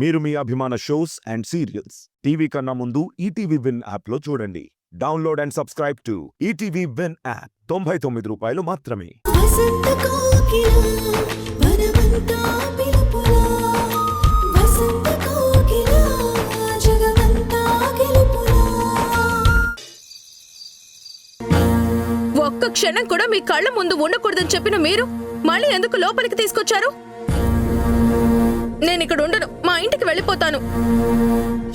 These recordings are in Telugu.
మీరు మీ అభిమాన షోస్ అండ్ సీరియల్స్ టీవీ కన్నా ముందు ఈటీవీ విన్ యాప్లో చూడండి. Download and subscribe to ETV win app. 99 రూపాయలు మాత్రమే. ఒక్క క్షణం కూడా మీ కళ్ళ ముందు ఉండకూడదని చెప్పిన మీరు మళ్ళీ ఎందుకు లోపలికి తీసుకొచ్చారు? నేను ఇక్కడ ఉండను, మా ఇంటికి వెళ్ళిపోతాను.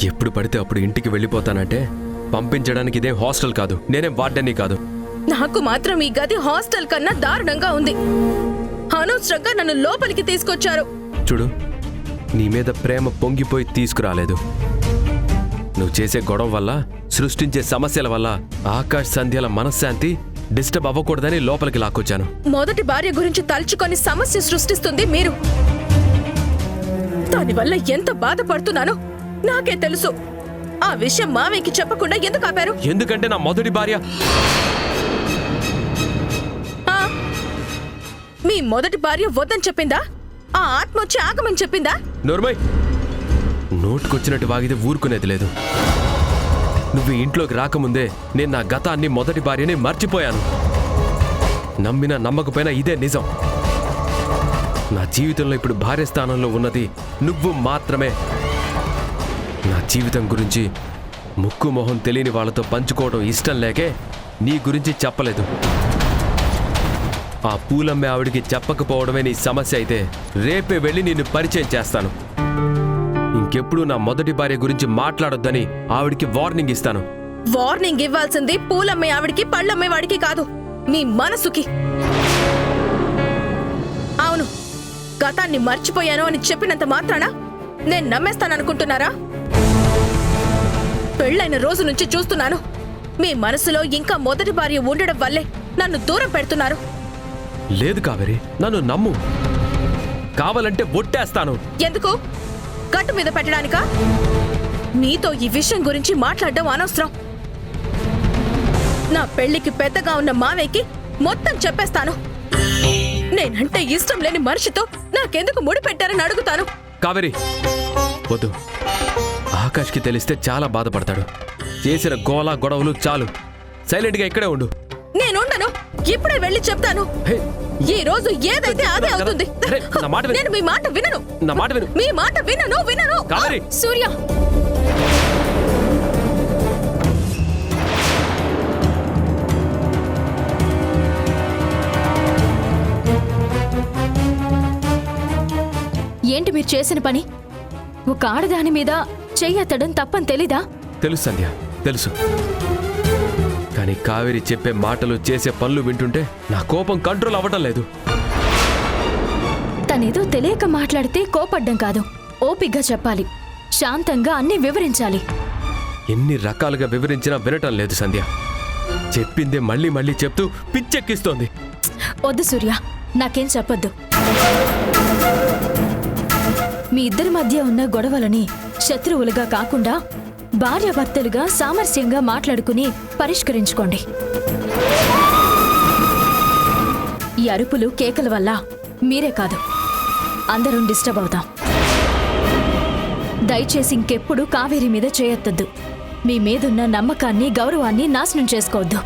ఎప్పుడు పడితే అప్పుడు ఇంటికి వెళ్ళిపోతానంటే పంపించడానికి ఇదే హాస్టల్ కాదు, నేనే వార్డెన్ని కాదు. నాకు మాత్రం ఈ గది హాస్టల్ కన్నా దారుణంగా ఉంది. అనవసరంగా నన్ను లోపలికి తీసుకొచ్చారు. చూడు, నీ మీద ప్రేమ పొంగిపోయి తీసుకురాలేదు. నువ్వు చేసే గొడవ వల్ల, సృష్టించే సమస్యల వల్ల ఆకాశ్ సంధ్యల మనశ్శాంతి డిస్టర్బ్ అవ్వకూడదని లోపలికి లాక్కొచ్చాను. మొదటి భార్య గురించి తలుచుకొని సమస్య సృష్టిస్తుంది మీరు. దానివల్ల ఎంత బాధపడుతున్నానో నాకే తెలుసు. ఆ విషయం మావయ్యకి చెప్పకుండా ఎందుకు ఆపారు? ఎందుకంటే నా మొదటి భార్య. మీ మొదటి భార్య వద్దని చెప్పిందా? ఆ ఆత్మ వచ్చి ఆగమని చెప్పిందా? నోర్మయ్, నోటుకొచ్చినట్టు వాగితే ఊరుకునేది లేదు. నువ్వు ఇంట్లోకి రాకముందే నేను నా గతాన్ని, మొదటి భార్యని మర్చిపోయాను. నమ్మినా నమ్మకపోయినా ఇదే నిజం. నా జీవితంలో ఇప్పుడు భార్య స్థానంలో ఉన్నది నువ్వు మాత్రమే. నా జీవితం గురించి ముక్కు మొహం తెలియని వాళ్ళతో పంచుకోవడం ఇష్టం లేకే నీ గురించి చెప్పలేదు. ఆ పూలమ్మే ఆవిడికి చెప్పకపోవడమే నీ సమస్య అయితే రేపే వెళ్ళి నిన్ను పరిచయం చేస్తాను. ఇంకెప్పుడు నా మొదటి భార్య గురించి మాట్లాడొద్దని ఆవిడికి వార్నింగ్ ఇస్తాను. వార్నింగ్ ఇవ్వాల్సింది పూలమ్మే ఆవిడికి, పళ్ళమ్మే వాడికి కాదు, మీ మనసుకి. అవును, గతాన్ని మర్చిపోయాను అని చెప్పినంత మాత్రాన నేను నమ్మేస్తాననుకుంటున్నారా? పెళ్ళైన రోజు నుంచి చూస్తున్నాను, మీ మనసులో ఇంకా మొదటి భార్య ఉండడం వల్లే నన్ను దూరం పెడుతున్నారు. లేదు కావేరి, నన్ను నమ్ము. కావాలంటే ఒట్టేస్తాను. ఎందుకు? గట్టు మీద పెట్టడానికా? నీతో ఈ విషయం గురించి మాట్లాడడం అనవసరం. నా పెళ్లికి పెద్దగా ఉన్న మావయ్యకి మొత్తం చెప్పేస్తాను. నేనంటే ఇష్టం లేని మనిషితో నాకెందుకు ముడి పెట్టారని అడుగుతాను. కావేరి, వద్దు. ఆకాష్కి తెలిస్తే చాలా బాధపడతాడు. చేసిన గోలా గొడవలు చాలు. సైలెంట్గా ఇక్కడే ఉండు. నేనుండను, ఇప్పుడే వెళ్ళి చెప్తాను. ఈ రోజు ఏదైతే అదే అవుతుంది. నేను మీ మాట వినను. నా మాట విను. మీ మాట వినను. కావేరి, సూర్య, ఏంటి మీరు చేసిన పని? ఒక ఆడదాని మీద చెయ్యెత్తడం తప్పని తెలీదా? తెలుసు సంధ్య, తెలుసు. కానీ కావేరి చెప్పే మాటలు, చేసే పనులు వింటుంటే నా కోపం కంట్రోల్ అవ్వటం లేదు. తనేదో తెలియక మాట్లాడితే కోపడ్డం కాదు, ఓపిగ్గా చెప్పాలి. శాంతంగా అన్నీ వివరించాలి. ఎన్ని రకాలుగా వివరించినా వినటం లేదు సంధ్య. చెప్పిందే మళ్ళీ మళ్ళీ చెప్తూ పిచ్చెక్కిస్తోంది. వద్దు సూర్య, నాకేం చెప్పొద్దు. మీ ఇద్దరి మధ్య ఉన్న గొడవలని శత్రువులుగా కాకుండా భార్యాభర్తలుగా సామరస్యంగా మాట్లాడుకుని పరిష్కరించుకోండి. ఈ అరుపులు, కేకల వల్ల మీరే కాదు, అందరం డిస్టర్బ్ అవుతాం. దయచేసి ఇంకెప్పుడు కావేరి మీద చేయొద్దొద్దు. మీ మీదున్న నమ్మకాన్ని, గౌరవాన్ని నాశనం చేసుకోవద్దు.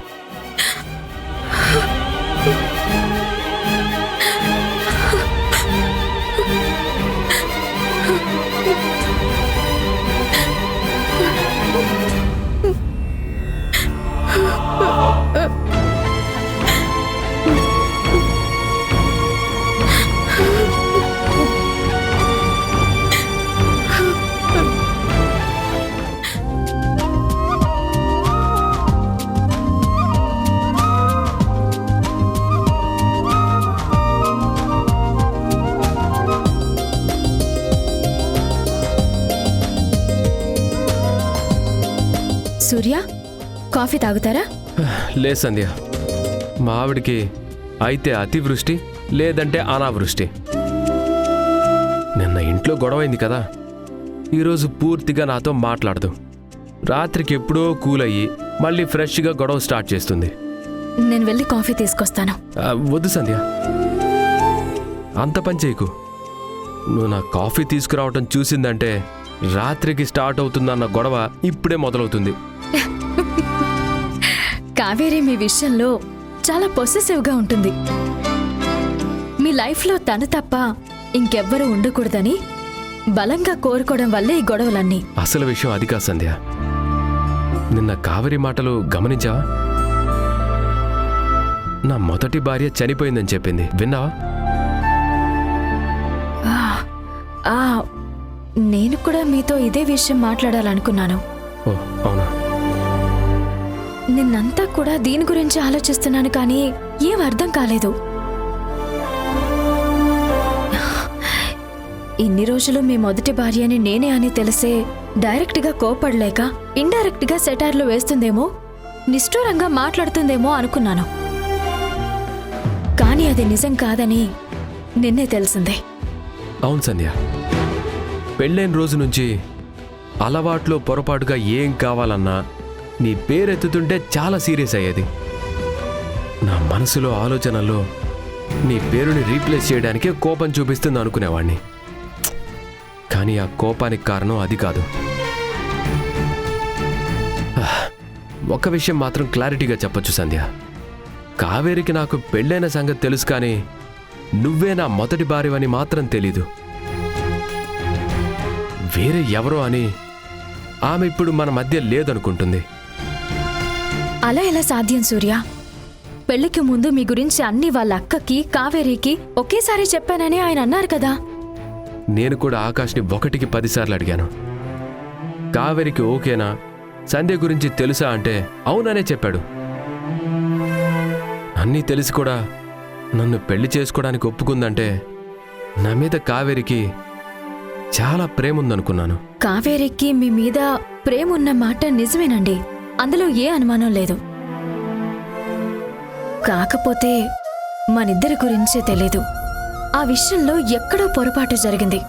సూర్య, కాఫీ తాగుతారా? లే సంధ్య, మా ఆవిడికి అయితే అతివృష్టి, లేదంటే అనావృష్టి. నిన్న ఇంట్లో గొడవైంది కదా, ఈరోజు పూర్తిగా నాతో మాట్లాడదు. రాత్రికి ఎప్పుడో కూల్ అయ్యి మళ్ళీ ఫ్రెష్గా గొడవ స్టార్ట్ చేస్తుంది. నేను వెళ్ళి కాఫీ తీసుకొస్తాను. వద్దు సంధ్య, అంత పని చేయకు. నువ్వు నా కాఫీ తీసుకురావటం చూసిందంటే రాత్రికి స్టార్ట్ అవుతుందన్న గొడవ ఇప్పుడే మొదలవుతుంది. కావేరి మీ విషయంలో చాలా పొసెసివ్గా ఉంటుంది. మీ లైఫ్లో తను తప్ప ఇంకెవ్వరూ ఉండకూడదని బలంగా కోరుకోవడం వల్లే ఈ గొడవలన్నీ. అసలు విషయం అది కాదు సంధ్య. నిన్న కావేరి మాటలు గమనించావా? నా మొదటి భార్య చనిపోయిందని చెప్పింది, విన్నావా? నేను కూడా మీతో ఇదే విషయం మాట్లాడాలనుకున్నాను. ఓ అవునా? నిన్నంతా కూడా దీని గురించి ఆలోచిస్తున్నాను, కానీ ఏం అర్థం కాలేదు. ఇన్ని రోజులు మీ మొదటి భార్యని నేనే అని తెలిసే డైరెక్ట్గా కోపడలేక ఇండైరెక్ట్గా సెటైర్లు వేస్తుందేమో, నిష్ఠూరంగా మాట్లాడుతుందేమో అనుకున్నాను. కానీ అది నిజం కాదని నిన్నే తెలిసిందే. అవును సంధ్య, పెళ్ళైన రోజు నుంచి అలవాట్లో పొరపాటుగా ఏం కావాలన్నా నీ పేరెత్తుతుంటే చాలా సీరియస్ అయ్యేది. నా మనసులో ఆలోచనలో నీ పేరుని రీప్లేస్ చేయడానికే కోపం చూపిస్తుంది అనుకునేవాణ్ణి. కానీ ఆ కోపానికి కారణం అది కాదు. ఒక విషయం మాత్రం క్లారిటీగా చెప్పొచ్చు సంధ్య, కావేరికి నాకు పెళ్ళైన సంగతి తెలుసు, కానీ నువ్వే నా మొదటి భార్యవని మాత్రం తెలీదు. వేరే ఎవరో అని ఆమె ఇప్పుడు మన మధ్య లేదనుకుంటుంది. అలా ఎలా సాధ్యం సూర్య? పెళ్లికి ముందు మీ గురించి అన్ని వాళ్ళ అక్కకి కావేరికి ఒకేసారి చెప్పానని ఆయన అన్నారు కదా. నేను కూడా ఆకాష్ని 1కి 10 సార్లు అడిగాను. కావేరికి ఓకేనా, సంధ్య గురించి తెలుసా అంటే అవుననే చెప్పాడు. అన్నీ తెలిసి కూడా నన్ను పెళ్లి చేసుకోవడానికి ఒప్పుకుందంటే నా మీద కావేరికి చాలా ప్రేమ ఉందనుకున్నాను. కావేరికి మీ మీద ప్రేమ ఉన్న మాట నిజమేనండి, అందులో ఏ అనుమానం లేదు. కాకపోతే మనిద్దరి గురించే తెలీదు. ఆ విషయంలో ఎక్కడో పొరపాటు జరిగింది.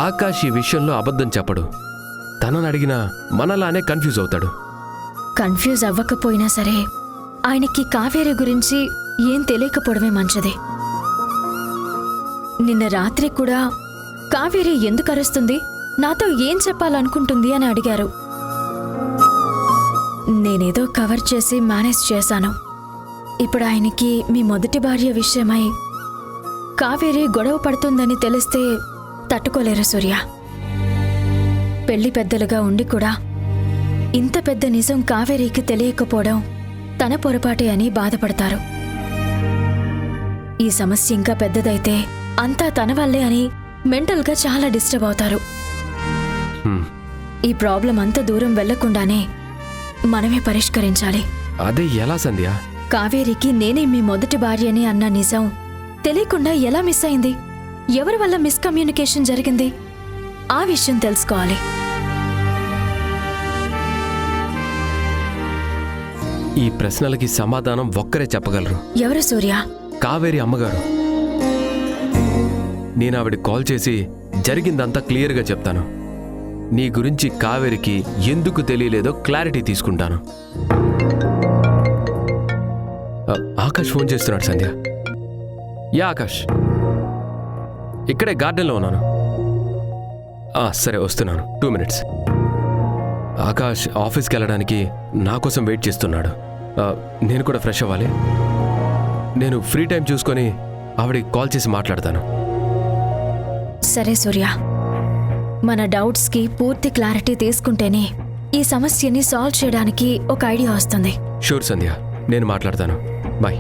ఆకాష్ ఈ విషయంలో అబద్ధం చెప్పడు. తనని అడిగినా మనలానే కన్ఫ్యూజ్ అవుతాడు. కన్ఫ్యూజ్ అవ్వకపోయినా సరే ఆయనకి కావేరి గురించి ఏం తెలియకపోవడమే మంచిది. నిన్న రాత్రి కూడా కావేరి ఎందుకు అరుస్తుంది, నాతో ఏం చెప్పాలనుకుంటుంది అని అడిగారు. నేనేదో కవర్ చేసి మేనేజ్ చేశాను. ఇప్పుడు ఆయనకి మీ మొదటి భార్య విషయమై కావేరి గొడవ పడుతుందని తెలిస్తే తట్టుకోలేరు సూర్య. పెళ్లి పెద్దలుగా ఉండి కూడా ఇంత పెద్ద నిజం కావేరికి తెలియకపోవడం తన పొరపాటే అని బాధపడతారు. ఈ సమస్య ఇంకా పెద్దదైతే అంతా తన వల్లే అని మెంటల్గా చాలా డిస్టర్బ్ అవుతారు. ఈ ప్రాబ్లం అంత దూరం వెళ్లకుండానే మనమే పరిష్కరించాలి. అదే ఎలా సంధ్య? కావేరికి నేనే మీ మొదటి భార్యని అన్న నిజం తెలియకుండా ఎలా మిస్ అయింది? ఎవరి వల్ల మిస్కమ్యూనికేషన్ జరిగింది? ఆ విషయం తెలుసుకోవాలి. ఈ ప్రశ్నలకి సమాధానం ఒక్కరే చెప్పగలరు. ఎవరు సూర్య? కావేరి అమ్మగారు. నేను ఆవిడ కాల్ చేసి జరిగిందంతా క్లియర్గా చెప్తాను. నీ గురించి కావేరికి ఎందుకు తెలియలేదో క్లారిటీ తీసుకుంటాను. ఆకాష్ ఫోన్ చేస్తున్నాడు సంధ్య. యా ఆకాష్, ఇక్కడే గార్డెన్లో ఉన్నాను. సరే వస్తున్నాను, 2 minutes. ఆకాష్ ఆఫీస్కి వెళ్ళడానికి నా కోసం వెయిట్ చేస్తున్నాడు. నేను కూడా ఫ్రెష్ అవ్వాలి. నేను ఫ్రీ టైం చూసుకొని ఆవిడకి కాల్ చేసి మాట్లాడతాను. సరే సూర్య, మన డౌట్స్కి పూర్తి క్లారిటీ తీసుకుంటేనే ఈ సమస్యని సాల్వ్ చేయడానికి ఒక ఐడియా వస్తుంది. షూర్ సంధ్య, నేను మాట్లాడతాను. బాయ్.